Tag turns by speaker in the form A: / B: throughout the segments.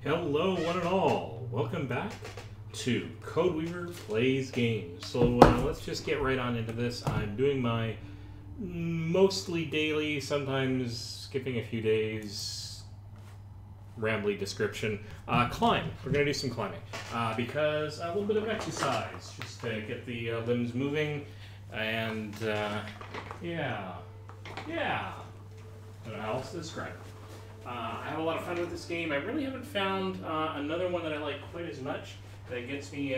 A: Hello, one and all. Welcome back to Codeweaver Plays Games. So let's just get right on into this. I'm doing my mostly daily, sometimes skipping a few days, rambly description, climb. We're going to do some climbing because a little bit of exercise, just to get the limbs moving, and yeah. I don't know how else to describe it. I have a lot of fun with this game. I really haven't found another one that I like quite as much that gets me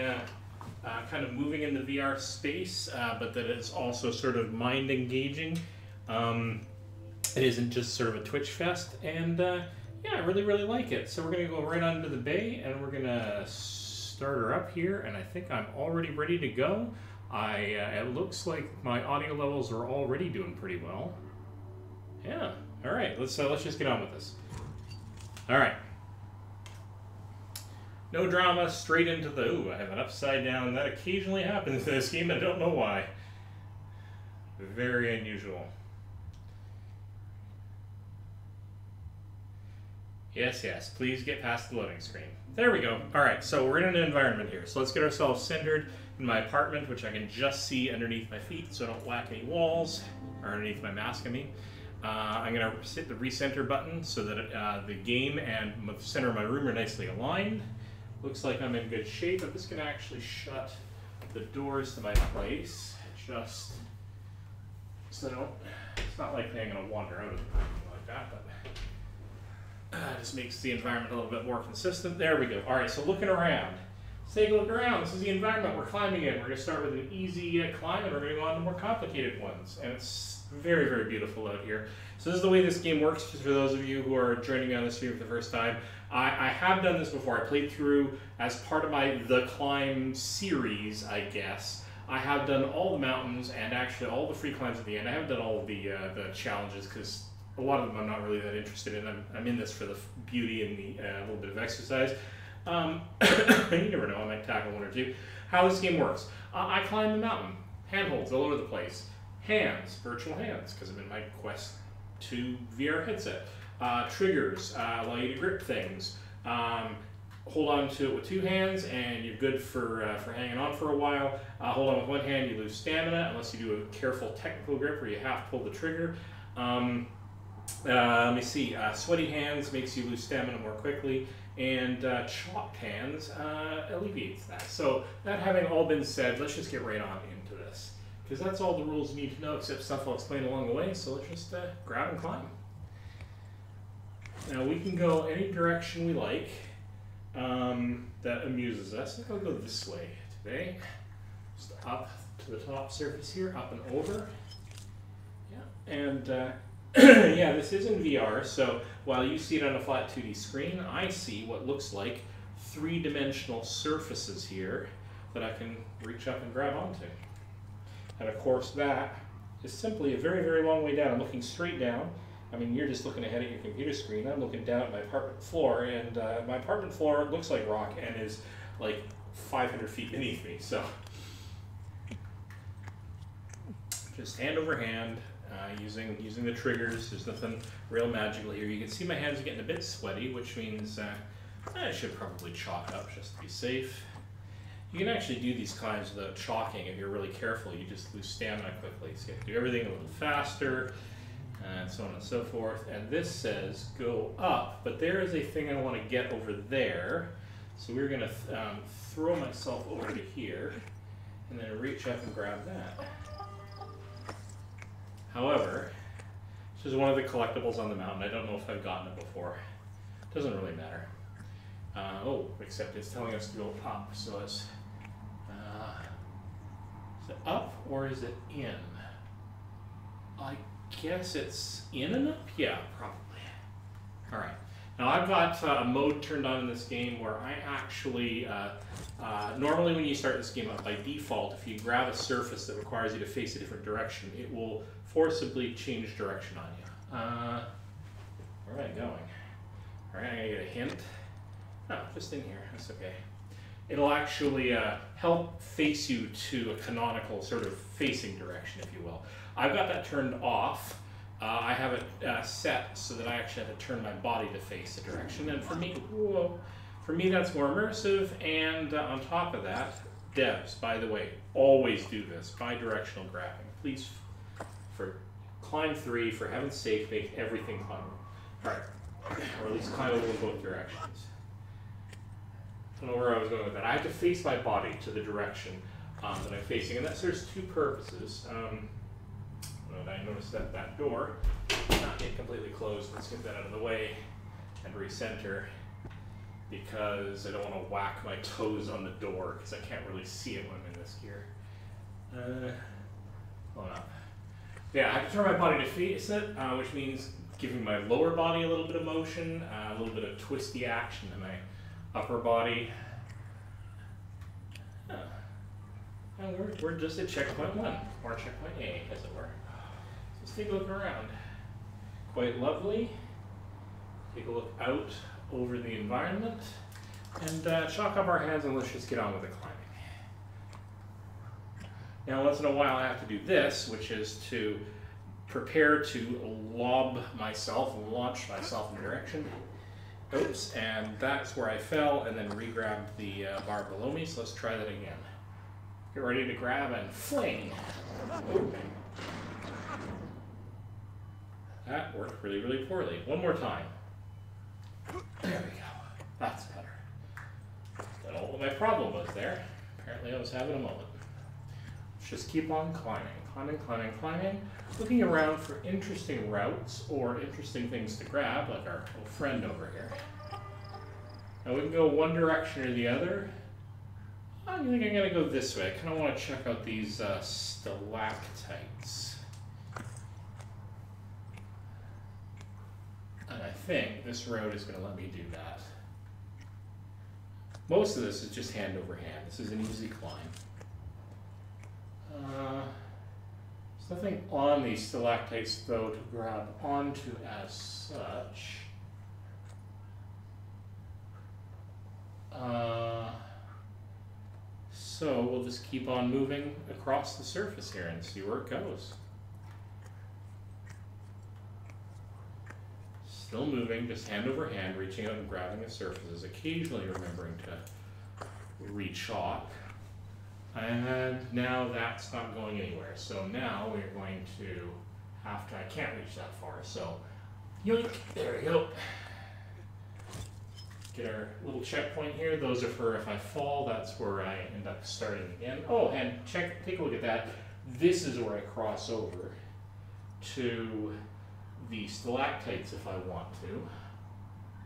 A: kind of moving in the VR space, but that is also sort of mind engaging. It isn't just sort of a Twitch fest, and yeah, I really like it. So we're going to go right on into the bay, and we're going to start her up here, and I think I'm already ready to go. It looks like my audio levels are already doing pretty well. Yeah. All right, let's just get on with this. All right. No drama, straight into the... Ooh, I have an upside down. That occasionally happens in this game. I don't know why. Very unusual. Yes, please get past the loading screen. There we go. All right, so we're in an environment here. So let's get ourselves centered in my apartment, which I can just see underneath my feet so I don't whack any walls, or underneath my mask, I mean. I'm going to hit the recenter button so that the game and the center of my room are nicely aligned. Looks like I'm in good shape. I'm just going to actually shut the doors to my place, just so I don't, it's not like I'm going to wander out of it like that, but just makes the environment a little bit more consistent. There we go. All right, so looking around. Let's take a look around. This is the environment we're climbing in. We're going to start with an easy climb, and we're going to go on to more complicated ones. And it's very beautiful out here. So this is the way this game works for those of you who are joining me on this stream for the first time. I have done this before. I played through as part of my The Climb series, I guess. I have done all the mountains and actually all the free climbs at the end. I haven't done all of the challenges because a lot of them I'm not really that interested in. I'm in this for the beauty and the little bit of exercise. You never know, I might tackle one or two. How this game works. I climb the mountain. Handholds all over the place. Hands, virtual hands, because I'm in my Quest 2 VR headset. Triggers allow you to grip things. Hold on to it with two hands, and you're good for hanging on for a while. Hold on with one hand, you lose stamina, unless you do a careful technical grip where you have to pull the trigger. Let me see. Sweaty hands makes you lose stamina more quickly, and chalked hands alleviates that. So that having all been said, let's just get right on into this. Because that's all the rules you need to know, except stuff I'll explain along the way, so let's just grab and climb. Now we can go any direction we like that amuses us. I think I'll go this way today. Just up to the top surface here, up and over. Yeah, and yeah, this is in VR, so while you see it on a flat 2D screen, I see what looks like three-dimensional surfaces here that I can reach up and grab onto. And of course that is simply a very long way down. I'm looking straight down. I mean, you're just looking ahead at your computer screen. I'm looking down at my apartment floor, and my apartment floor looks like rock and is like 500 feet beneath me. So just hand over hand, using the triggers. There's nothing real magical here. You can see my hands are getting a bit sweaty, which means I should probably chalk up just to be safe. You can actually do these climbs without chalking if you're really careful. You just lose stamina quickly. So you have to do everything a little faster, and so on and so forth. And this says go up, but there is a thing I want to get over there. So we're going to throw myself over to here, and then reach up and grab that. However, this is one of the collectibles on the mountain. I don't know if I've gotten it before. It doesn't really matter. Oh, except it's telling us to go up, so it's... is it up or is it in? I guess it's in and up? Yeah, probably. Alright. Now I've got a mode turned on in this game where I actually... normally when you start this game up, by default, if you grab a surface that requires you to face a different direction, it will forcibly change direction on you. Where am I going? Alright, I'm going to get a hint. No, just in here. That's okay. It'll actually help face you to a canonical sort of facing direction, if you will. I've got that turned off I have it set so that I actually have to turn my body to face the direction. And for me, that's more immersive. And on top of that, devs, by the way, always do this, bi-directional grabbing. Please, for climb 3, for heaven's sake, make everything climbable. All right, or at least climbable in both directions. I don't know where I was going with that. I have to face my body to the direction that I'm facing, and that serves two purposes. I noticed that that door is not yet completely closed. Let's get that out of the way and recenter, because I don't want to whack my toes on the door because I can't really see it when I'm in this gear. Hold on. Yeah, I have to turn my body to face it, which means giving my lower body a little bit of motion, a little bit of twisty action in my upper body. And we're just at checkpoint 1, or checkpoint A, as it were. Let's take a look around. Quite lovely. Take a look out over the environment, and chalk up our hands and let's just get on with the climbing. Now, once in a while I have to do this, which is to prepare to lob myself, launch myself in a direction. Oops, and that's where I fell and then re-grabbed the bar below me, so let's try that again. Get ready to grab and fling. Okay. That worked really, really poorly. One more time. There we go. That's better. Don't know what my problem was there. Apparently I was having a moment. Let's just keep on climbing. Climbing, climbing, climbing. Looking around for interesting routes or interesting things to grab, like our little friend over here. Now we can go one direction or the other. I think I'm going to go this way. I kind of want to check out these stalactites. And I think this road is going to let me do that. Most of this is just hand over hand. This is an easy climb. There's nothing on these stalactites, though, to grab onto as such. So we'll just keep on moving across the surface here and see where it goes. Still moving, just hand over hand, reaching out and grabbing the surfaces, occasionally remembering to re-chalk. And now that's not going anywhere. So now we're going to have to, I can't reach that far, so yoink, there we go. Get our little checkpoint here. Those are for if I fall, that's where I end up starting again. Oh, and take a look at that. This is where I cross over to the stalactites if I want to.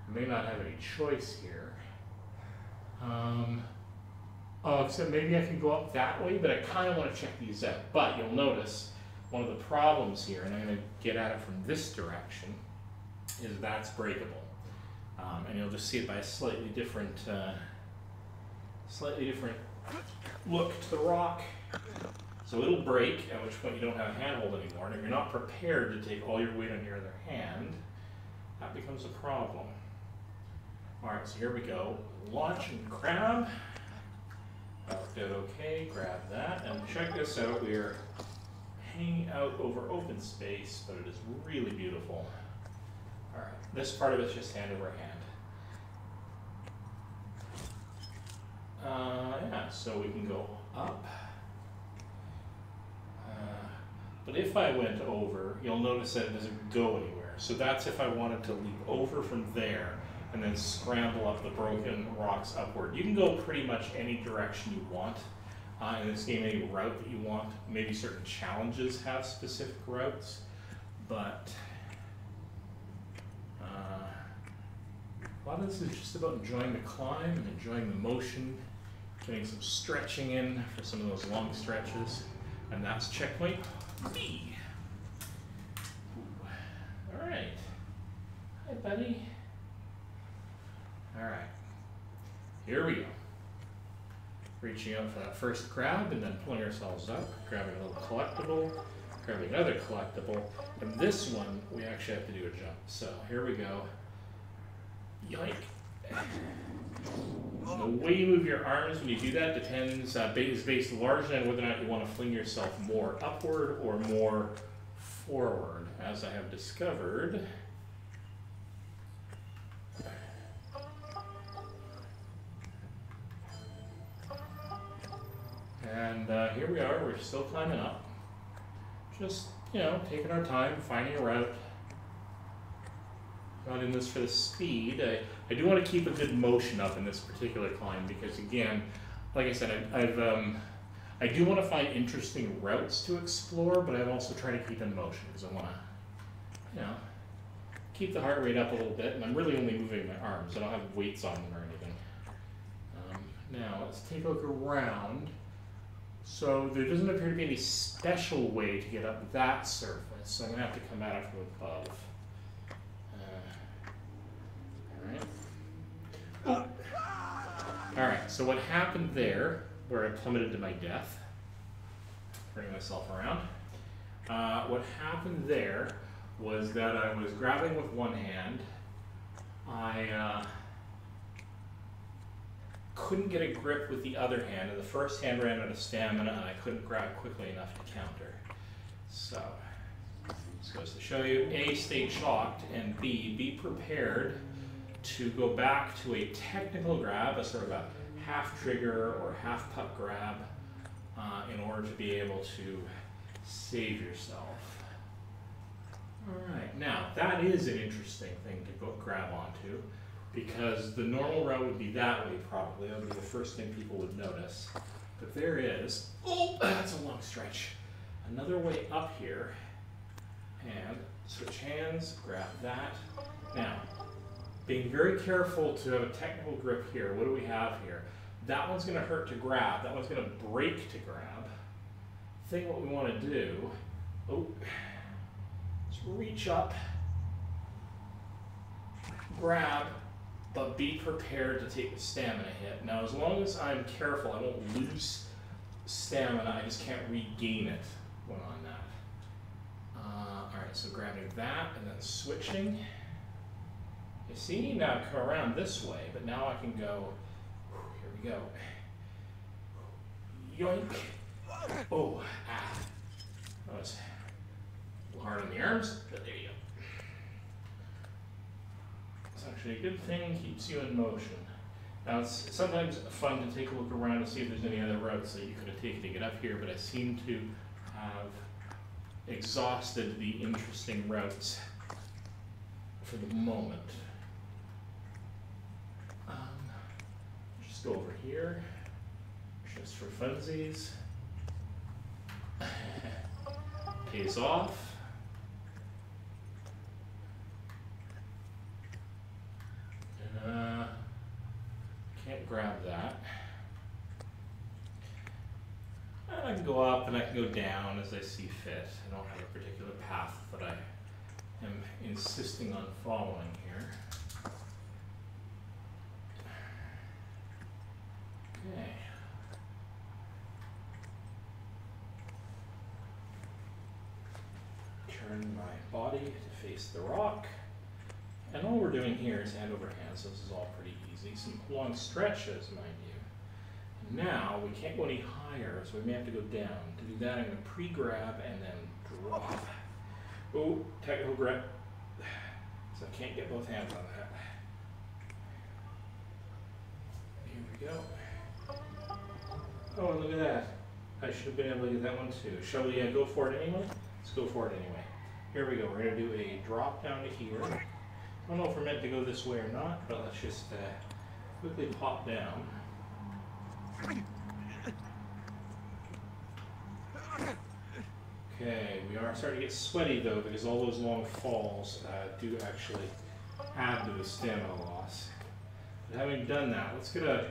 A: I may not have any choice here. Except maybe I can go up that way, but I kind of want to check these out. But you'll notice one of the problems here, and I'm going to get at it from this direction, is that's breakable. And you'll just see it by a slightly different look to the rock. So it'll break, at which point you don't have a handhold anymore. And if you're not prepared to take all your weight on your other hand, that becomes a problem. All right, so here we go. Launch and grab. That worked out okay, grab that. And check this out, we're hanging out over open space, but it is really beautiful. All right, this part of it's just hand over hand. Yeah, so we can go up. But if I went over, you'll notice that it doesn't go anywhere. So that's if I wanted to leap over from there and then scramble up the broken rocks upward. You can go pretty much any direction you want in this game, any route that you want. Maybe certain challenges have specific routes, but a lot of this is just about enjoying the climb and enjoying the motion, getting some stretching in for some of those long stretches, and that's checkpoint B. All right. Hi, buddy. All right. Here we go. Reaching out for that first grab and then pulling ourselves up, grabbing a little collectible, grabbing another collectible, and this one we actually have to do a jump. So here we go. Yoink. The way you move your arms when you do that depends, is based largely on whether or not you want to fling yourself more upward or more forward, as I have discovered. And here we are, we're still climbing up. Just, you know, taking our time, finding a route. Not in this for the speed. I do want to keep a good motion up in this particular climb because, again, like I said, I do want to find interesting routes to explore, but I'm also trying to keep in motion because I want to, you know, keep the heart rate up a little bit, and I'm really only moving my arms. I don't have weights on them or anything. Now, let's take a look around. So there doesn't appear to be any special way to get up that surface, so I'm going to have to come at it from above. Alright, so what happened there, where I plummeted to my death, bring myself around, what happened there was that I was grabbing with one hand. I couldn't get a grip with the other hand, and the first hand ran out of stamina, and I couldn't grab quickly enough to counter. So, this goes to show you, A, stay shocked, and B, be prepared to go back to a technical grab, a sort of a half trigger or half puck grab, in order to be able to save yourself. Alright, now that is an interesting thing to go grab onto, because the normal route would be that way probably. That would be the first thing people would notice. But there is, oh, that's a long stretch. Another way up here, and switch hands, grab that. Now, being very careful to have a technical grip here. What do we have here? That one's going to hurt to grab. That one's going to break to grab. I think what we want to do, is reach up, grab, but be prepared to take the stamina hit. Now, as long as I'm careful, I won't lose stamina. I just can't regain it when on that. All right, so grabbing that and then switching. You see, now I come around this way, but now I can go, here we go. Yoink. Oh, that was a little hard on the arms, but there you go. It's actually a good thing, keeps you in motion. Now, it's sometimes fun to take a look around to see if there's any other routes that you could have taken to get up here, but I seem to have exhausted the interesting routes for the moment. Just go over here, just for funsies. Pays off. Can't grab that. And I can go up and I can go down as I see fit. I don't have a particular path that I am insisting on following here. Okay. Turn my body to face the rock. And all we're doing here is hand over hand, so this is all pretty easy. Some long stretches, mind you. Now, we can't go any higher, so we may have to go down. To do that, I'm going to pre-grab and then drop. Oh, technical grip. So I can't get both hands on that. Here we go. Oh, look at that. I should have been able to get that one too. Shall we go for it anyway? Let's go for it anyway. Here we go. We're going to do a drop down to here. I don't know if we're meant to go this way or not, but let's just quickly pop down. Okay, we are starting to get sweaty though, because all those long falls do actually add to the stamina loss. But having done that, let's get a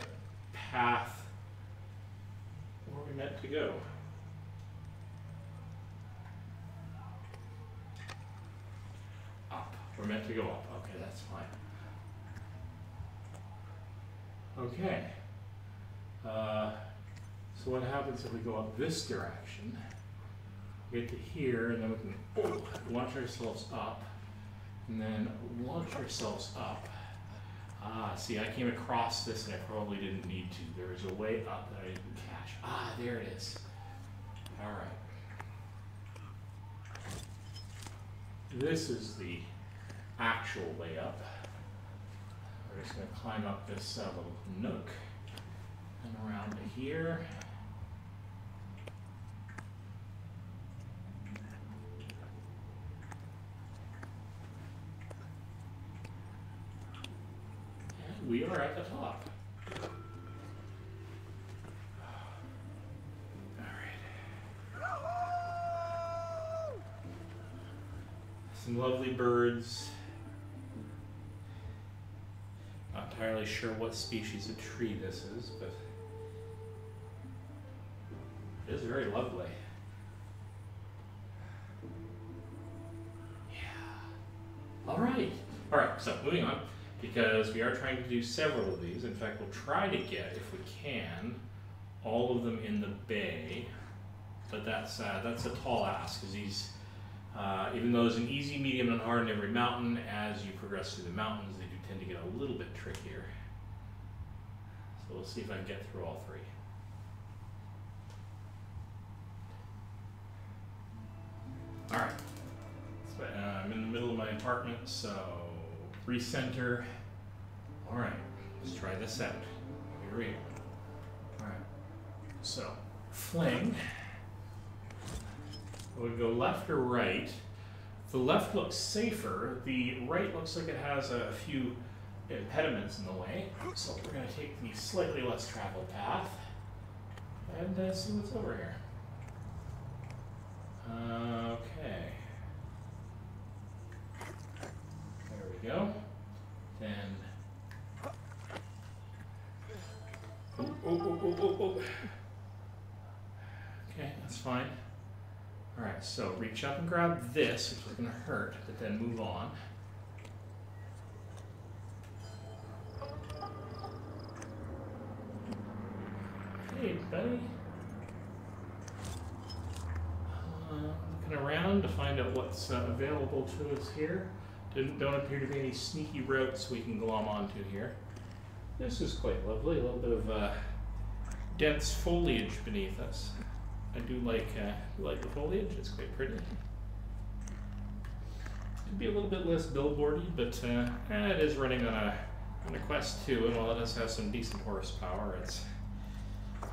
A: path where we're meant to go. Up. We're meant to go up. Okay, that's fine. Okay. So what happens if we go up this direction? We get to here, and then we can launch ourselves up, and then launch ourselves up. See, I came across this and I probably didn't need to. There was a way up that I didn't catch. There it is. All right. This is the actual way up. We're just going to climb up this little nook and around to here. And we are at the top. Some lovely birds. Not entirely sure what species of tree this is, but it is very lovely. Yeah. All right, so moving on, because we are trying to do several of these. In fact, we'll try to get, if we can, all of them in the bay, but that's a tall ask, because these even though there's an easy, medium, and hard in every mountain, as you progress through the mountains, they do tend to get a little bit trickier. So we'll see if I can get through all three. All right, so, I'm in the middle of my apartment, so recenter. All right, let's try this out. Here we go. All right, so fling. Would go left or right. The left looks safer. The right looks like it has a few impediments in the way. So we're going to take the slightly less traveled path and see what's over here. Okay. There we go. Then. Oh. Okay, that's fine. All right, so reach up and grab this, which is going to hurt, but then move on. Hey, buddy. Looking around to find out what's available to us here. Don't appear to be any sneaky routes we can glom onto here. This is quite lovely, a little bit of dense foliage beneath us. I do like the foliage, it's quite pretty. Could be a little bit less billboardy, but it is running on a Quest 2, and while it does have some decent horsepower, it's going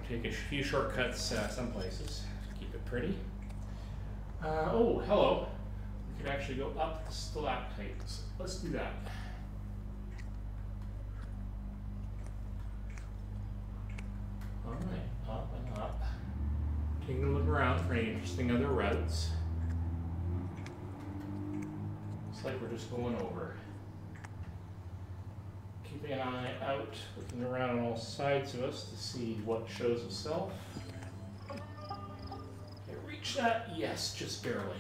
A: to take a few shortcuts some places to keep it pretty. Oh, hello. We could actually go up the stalactites. Let's do that. All right. Up and up. Taking a look around for any interesting other routes. Looks like we're just going over. Keeping an eye out, looking around on all sides of us to see what shows itself. Can I reach that? Yes, just barely.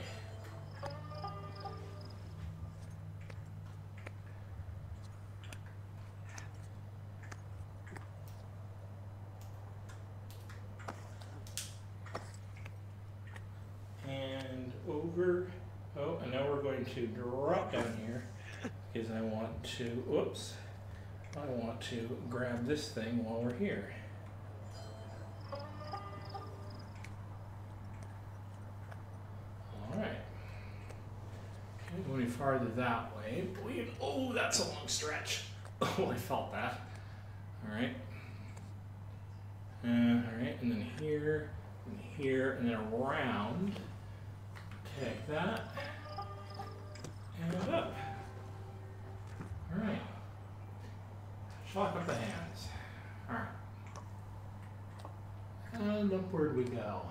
A: Oh, and now we're going to drop down here because I want to grab this thing while we're here. All right. Okay, going farther that way. Oh, that's a long stretch. Oh, I felt that. All right. All right, and then here, and then around. Take that, and up. All right. Chalk up the hands. All right. And upward we go.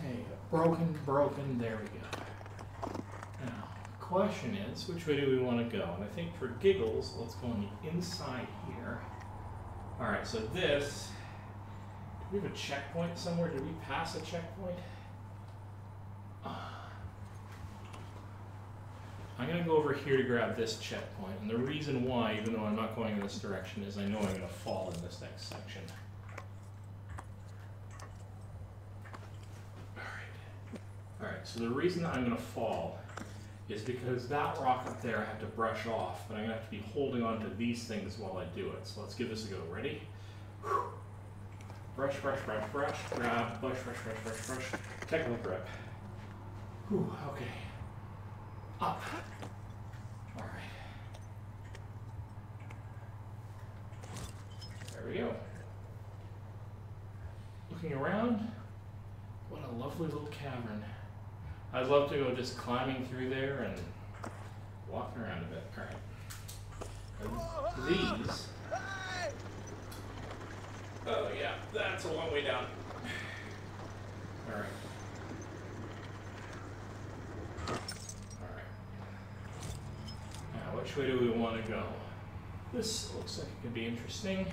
A: Hey, broken, there we go. Now, the question is, which way do we want to go? And I think for giggles, let's go on the inside here. All right, so this, do we have a checkpoint somewhere? Did we pass a checkpoint? I'm going to go over here to grab this checkpoint, and the reason why, even though I'm not going in this direction, is I know I'm going to fall in this next section. Alright, so the reason that I'm going to fall is because that rock up there I have to brush off, but I'm going to have to be holding on to these things while I do it. So let's give this a go. Ready? Brush, brush, brush, brush, grab, brush, brush, brush, brush, brush. Technical grip. Whew, okay. Up. All right. There we go. Looking around, what a lovely little cavern. I'd love to go just climbing through there and walking around a bit. All right. These. Oh yeah, that's a long way down. All right. All right. Now, which way do we want to go? This looks like it could be interesting.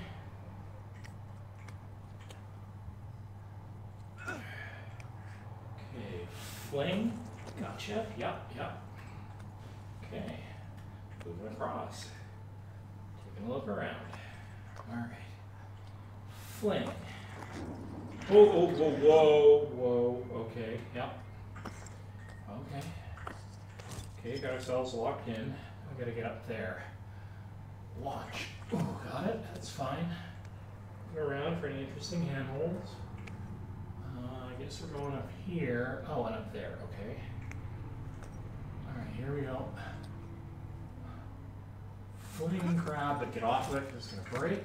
A: Okay, fling. Gotcha. Yep, yep. Okay. Moving across. Taking a look around. All right. Fling. Oh, oh, whoa, whoa, whoa. Okay, yep. Okay. Okay, got ourselves locked in. We gotta get up there. Launch. Oh, got it. That's fine. Looking around for any interesting handholds. I guess we're going up here. Oh, and up there. Okay. All right, here we go. Footing and grab, but get off of it because it's gonna break.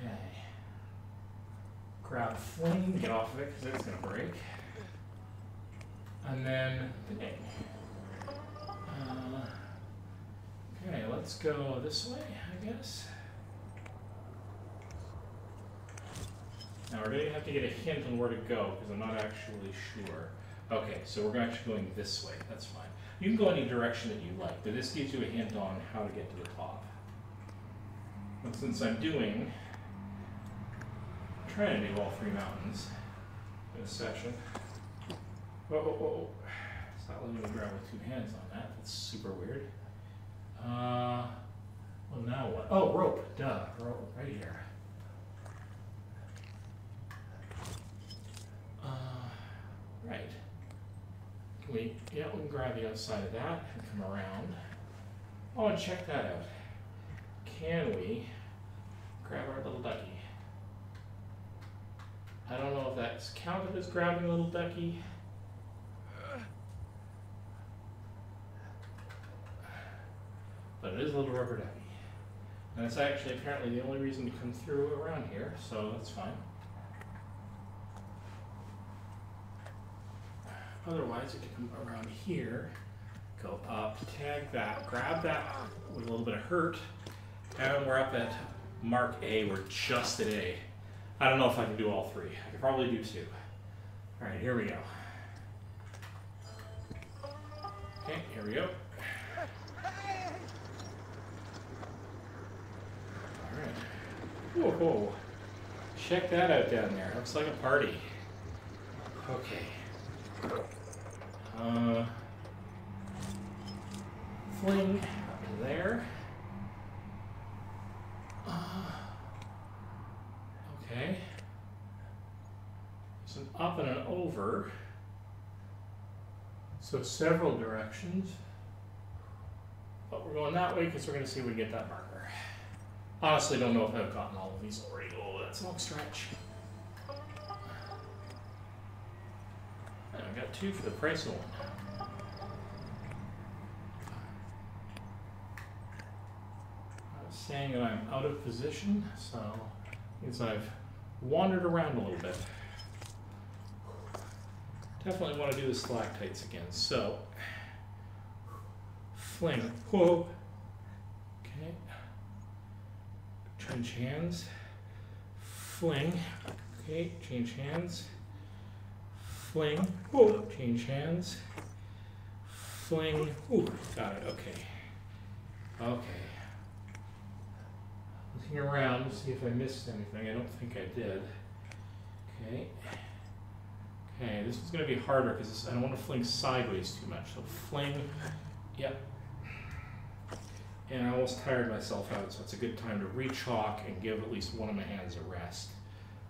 A: Okay. Grab fling, get off of it because it's going to break. And then, dang. Okay, let's go this way, I guess. Now we're going to have to get a hint on where to go because I'm not actually sure. Okay, so we're actually going this way. That's fine. You can go any direction that you like, but this gives you a hint on how to get to the top. And since I'm trying to do all three mountains in a session. Oh, oh, oh. It's not letting me grab with two hands on that. That's super weird. Well, now what? Oh, rope. Duh. Rope right here. Right. We can grab the outside of that and come around. Oh, and check that out. Can we grab our little ducky? I don't know if that's counted as grabbing a little ducky. But it is a little rubber ducky. And it's actually apparently the only reason to come through around here, so that's fine. Otherwise, you can come around here, go up, tag that, grab that with a little bit of hurt, and we're up at Mark A. We're just at A. I don't know if I can do all three. I could probably do two. All right, here we go. Okay, here we go. All right. Whoa, whoa. Check that out down there. Looks like a party. Okay. Fling up to there. Okay. So an up and an over. So several directions. But we're going that way because we're going to see if we get that marker. Honestly, don't know if I've gotten all of these already. Oh, that's a long stretch. And I got two for the price of one. I was saying that I'm out of position, so means I've wandered around a little bit. Definitely want to do the stalactites again. So, fling. Whoa. Okay. Change hands. Fling. Okay. Change hands. Fling. Whoa. Change hands. Fling. Ooh. Got it. Okay. Okay. Looking around to see if I missed anything. I don't think I did. Okay. Okay, this is going to be harder because I don't want to fling sideways too much. So fling, yep. And I almost tired myself out, so it's a good time to re-chalk and give at least one of my hands a rest.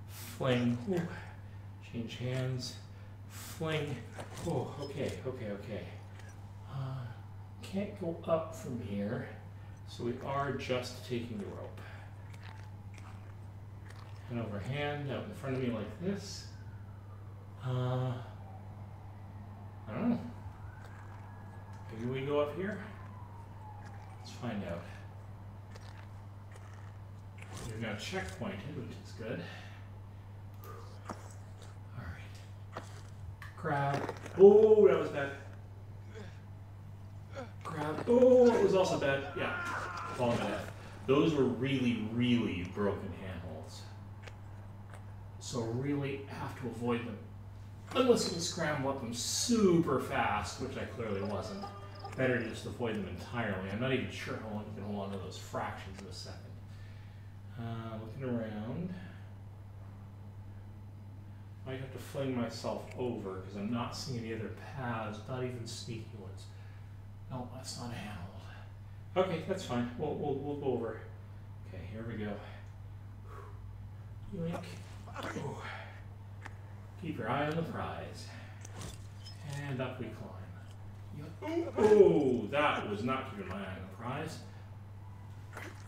A: Fling, ooh. Change hands, fling, oh, okay. Can't go up from here, so we are just taking the rope. and overhand out in front of me like this. I don't know. Maybe we go up here? Let's find out. We've now checkpointed, which is good. Alright. Grab. Oh, that was bad. Grab. Oh, it was also bad. Yeah. Falling to death. Those were really, really broken handholds. So really have to avoid them. Unless you can scramble up them super fast, which I clearly wasn't. Better to just avoid them entirely. I'm not even sure how long you can hold on to those fractions of a second. Looking around. Might have to fling myself over because I'm not seeing any other paths, not even sneaky ones. No, that's not a handhold. Okay, that's fine. We'll go over. Okay, here we go. Yoink. Oh. Keep your eye on the prize. And up we climb. Oh, that was not keeping my eye on the prize.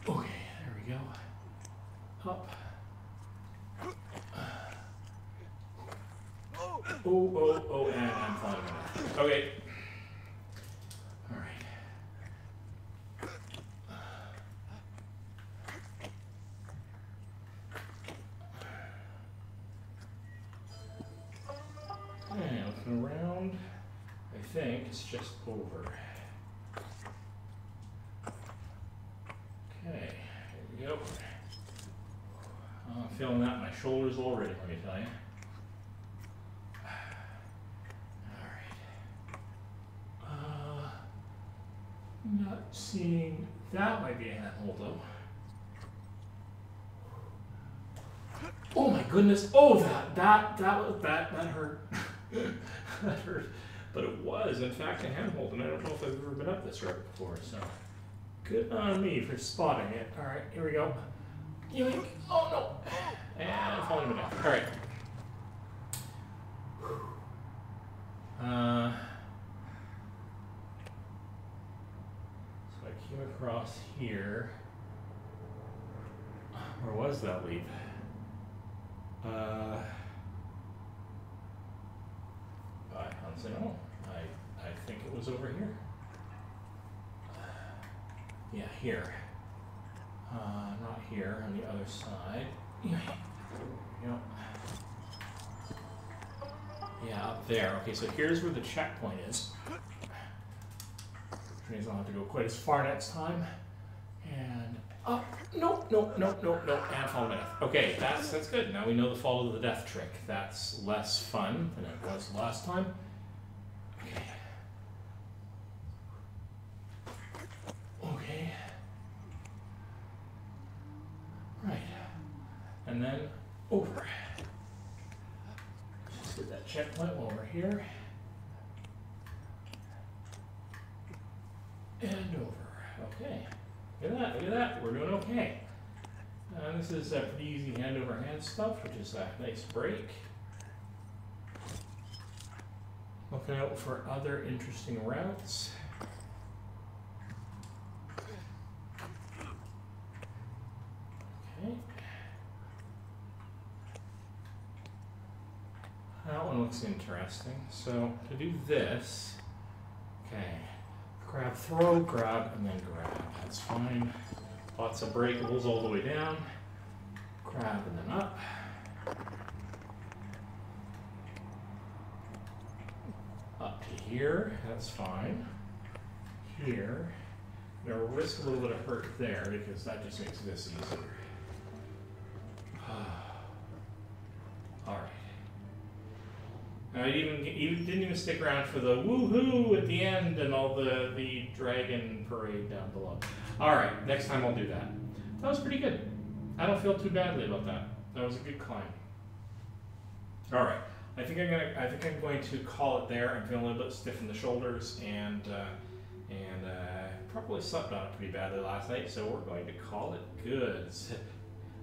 A: Okay, there we go. Up. Oh, and I'm falling in. Okay. Alright. Okay, looking around. I think it's just over. Okay, here we go. I'm feeling that in my shoulders already, let me tell you. Alright. Not seeing, that might be a handhold though. Oh my goodness, oh that hurt. That hurt. But it was, in fact, a handhold, and I don't know if I've ever been up this road before, so good on me for spotting it. All right, here we go. Yoink. Oh no. And falling to death. All right. So I came across here. Where was that leap? I honestly don't know. I think it was over here. Yeah, here. Not here, on the other side. Yep. Yeah, up there. Okay, so here's where the checkpoint is. Which means I'll have to go quite as far next time. And up. Nope. And fall to death. Okay, that's good. Now we know the fall to the death trick. That's less fun than it was last time. Okay. Okay. Right. And then over. Just get that checkpoint while we're here. And over. Okay. Look at that. We're doing okay. This is pretty easy hand over hand stuff, which is a nice break. Looking out for other interesting routes. Okay. That one looks interesting. So to do this, okay, grab, throw, grab, and then grab. That's fine. Lots of breakables all the way down. Grab and then up. Up to here, that's fine. Here, I'm gonna risk a little bit of hurt there because that just makes this easier. All right. I didn't even stick around for the woohoo at the end and all the dragon parade down below. All right, next time I'll do that. That was pretty good. I don't feel too badly about that. That was a good climb. All right, I think I'm going to call it there. I'm feeling a little bit stiff in the shoulders and probably slept on it pretty badly last night, so we're going to call it good.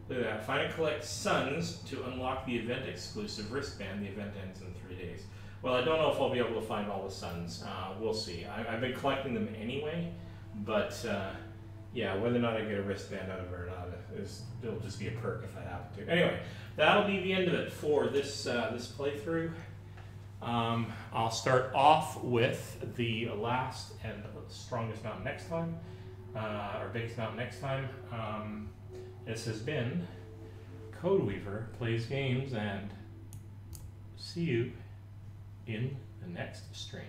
A: Look at that. Find and collect suns to unlock the event-exclusive wristband. The event ends in 3 days. Well, I don't know if I'll be able to find all the suns. We'll see. I've been collecting them anyway, but Yeah, whether or not I get a wristband out of it or not it'll just be a perk if I happen to. Anyway, that'll be the end of it for this this playthrough. I'll start off with the last and strongest mountain next time, or biggest mountain next time. This has been Codeweaver Plays Games, and see you in the next stream.